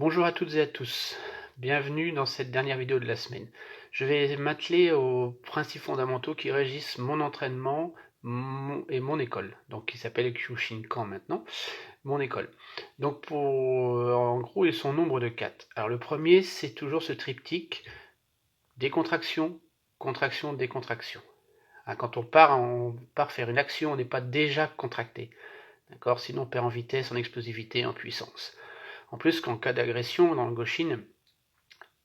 Bonjour à toutes et à tous, bienvenue dans cette dernière vidéo de la semaine. Je vais m'atteler aux principes fondamentaux qui régissent mon entraînement et mon école, donc qui s'appelle Kyushinkan maintenant, mon école. Donc en gros ils sont au nombre de 4. Alors le premier c'est toujours ce triptyque, décontraction, contraction, décontraction. Quand on part faire une action, on n'est pas déjà contracté, d'accord? Sinon on perd en vitesse, en explosivité, en puissance. En plus, qu'en cas d'agression dans le Goshin,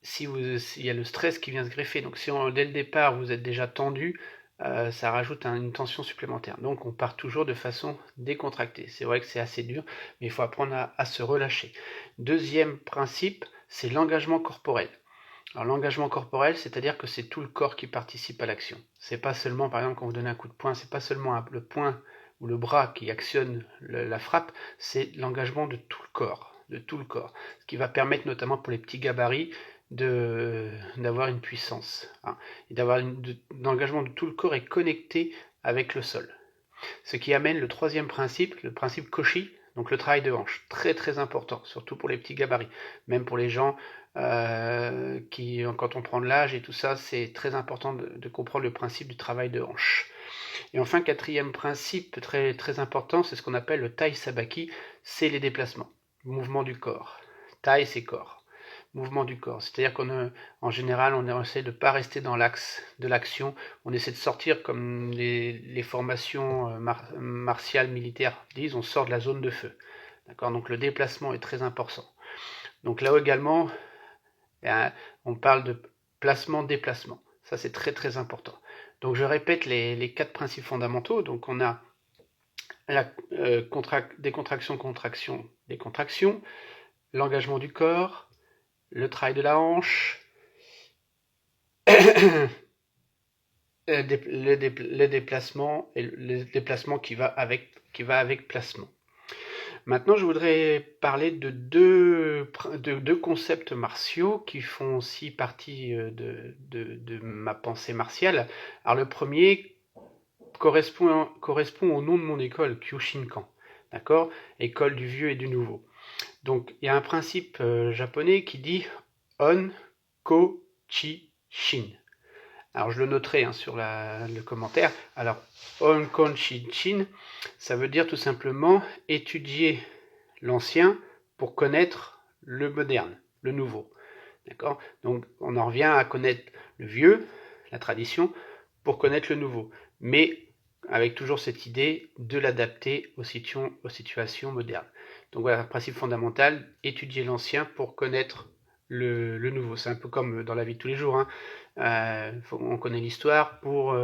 s'il y a le stress qui vient se greffer, donc si dès le départ vous êtes déjà tendu, ça rajoute une tension supplémentaire. Donc on part toujours de façon décontractée. C'est vrai que c'est assez dur, mais il faut apprendre à se relâcher. Deuxième principe, c'est l'engagement corporel. Alors l'engagement corporel, c'est-à-dire que c'est tout le corps qui participe à l'action. C'est pas seulement, par exemple, quand vous donnez un coup de poing, c'est pas seulement le poing ou le bras qui actionne la frappe, c'est l'engagement de tout le corps, ce qui va permettre notamment pour les petits gabarits d'avoir une puissance, hein, et d'avoir l'engagement de tout le corps est connecté avec le sol. Ce qui amène le troisième principe, le principe Cauchy, donc le travail de hanche, très très important, surtout pour les petits gabarits, même pour les gens qui, quand on prend de l'âge et tout ça, c'est très important de comprendre le principe du travail de hanche. Et enfin, quatrième principe très très important, c'est ce qu'on appelle le tai sabaki, c'est les déplacements, mouvement du corps. Tai, c'est corps. Mouvement du corps. C'est-à-dire qu'en général, on essaie de ne pas rester dans l'axe de l'action. On essaie de sortir comme les formations martiales militaires disent, on sort de la zone de feu. D'accord. Donc le déplacement est très important. Donc là également, on parle de placement-déplacement. Ça, c'est très très important. Donc je répète les 4 principes fondamentaux. Donc on a la décontraction, contraction, décontraction, l'engagement du corps, le travail de la hanche, le déplacement et le déplacement qui va avec placement. Maintenant, je voudrais parler de deux concepts martiaux qui font aussi partie de ma pensée martiale. Alors le premier correspond au nom de mon école, Kyushinkan, d'accord? École du vieux et du nouveau. Donc il y a un principe japonais qui dit On, Ko, Chi, Shin. Alors je le noterai sur le commentaire. Alors On, Chi, Shin, ça veut dire tout simplement étudier l'ancien pour connaître le moderne, le nouveau. D'accord? Donc on en revient à connaître le vieux, la tradition, pour connaître le nouveau. Mais avec toujours cette idée de l'adapter aux situations modernes. Donc voilà, un principe fondamental, étudier l'ancien pour connaître le nouveau. C'est un peu comme dans la vie de tous les jours. On connaît l'histoire pour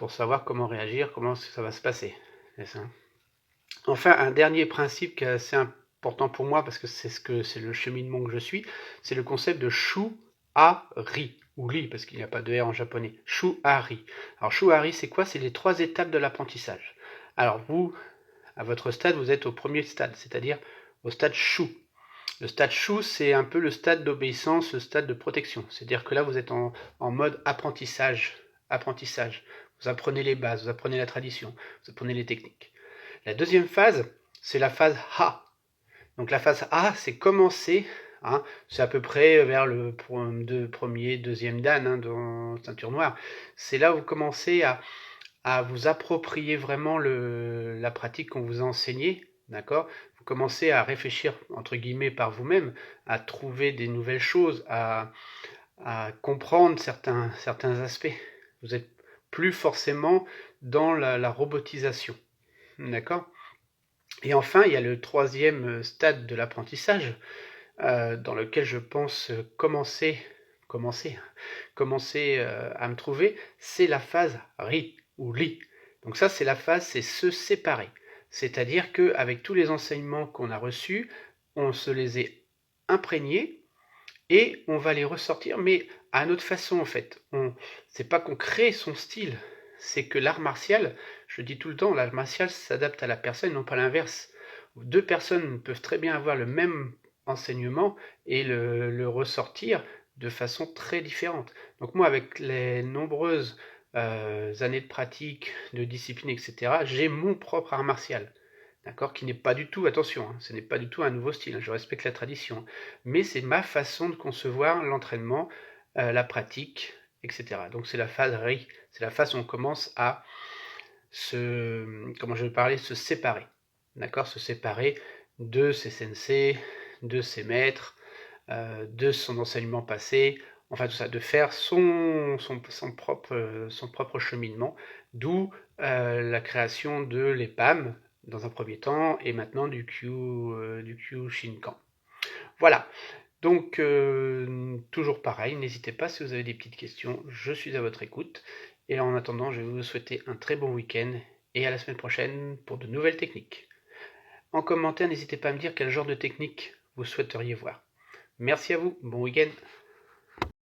savoir comment réagir, comment ça va se passer. C'est ça. Enfin, un dernier principe qui est assez important pour moi, parce que c'est le cheminement que je suis, c'est le concept de shu-a-ri, ou ri, parce qu'il n'y a pas de R en japonais. Shu-a-ri. Alors, shu-a-ri, c'est quoi? C'est les 3 étapes de l'apprentissage. Alors, vous, à votre stade, vous êtes au premier stade, c'est-à-dire au stade shu. Le stade shu, c'est un peu le stade d'obéissance, le stade de protection. C'est-à-dire que là, vous êtes en mode apprentissage. Apprentissage. Vous apprenez les bases, vous apprenez la tradition, vous apprenez les techniques. La deuxième phase, c'est la phase A. Donc la phase A, c'est commencer, c'est à peu près vers le premier, deuxième dan dans ceinture noire. C'est là où vous commencez à vous approprier vraiment la pratique qu'on vous a enseignée, d'accord? Vous commencez à réfléchir, entre guillemets, par vous-même, à trouver des nouvelles choses, à comprendre certains aspects. Vous n'êtes plus forcément dans la robotisation, d'accord? Et enfin, il y a le troisième stade de l'apprentissage, dans lequel je pense commencer à me trouver, c'est la phase RI ou LI. Donc ça, c'est la phase, c'est se séparer. C'est-à-dire qu'avec tous les enseignements qu'on a reçus, on se les est imprégnés et on va les ressortir, mais à notre façon en fait. C'est pas qu'on crée son style, c'est que l'art martial, je dis tout le temps, l'art martial s'adapte à la personne, non pas l'inverse. 2 personnes peuvent très bien avoir le même enseignement et le ressortir de façon très différente. Donc moi, avec les nombreuses années de pratique, de discipline, etc., j'ai mon propre art martial. d'accord, qui n'est pas du tout, attention, hein, ce n'est pas du tout un nouveau style, hein, je respecte la tradition, hein, mais c'est ma façon de concevoir l'entraînement, la pratique, etc. Donc c'est la phase RI, c'est la phase où on commence à comment je vais parler, se séparer, d'accord, se séparer de ses sensei, de ses maîtres, de son enseignement passé, enfin tout ça, de faire son propre cheminement, d'où la création de l'EPAM dans un premier temps et maintenant du Kyushinkan. Voilà, donc toujours pareil, n'hésitez pas si vous avez des petites questions, je suis à votre écoute. Et en attendant, je vais vous souhaiter un très bon week-end et à la semaine prochaine pour de nouvelles techniques. En commentaire, n'hésitez pas à me dire quel genre de technique vous souhaiteriez voir. Merci à vous, bon week-end.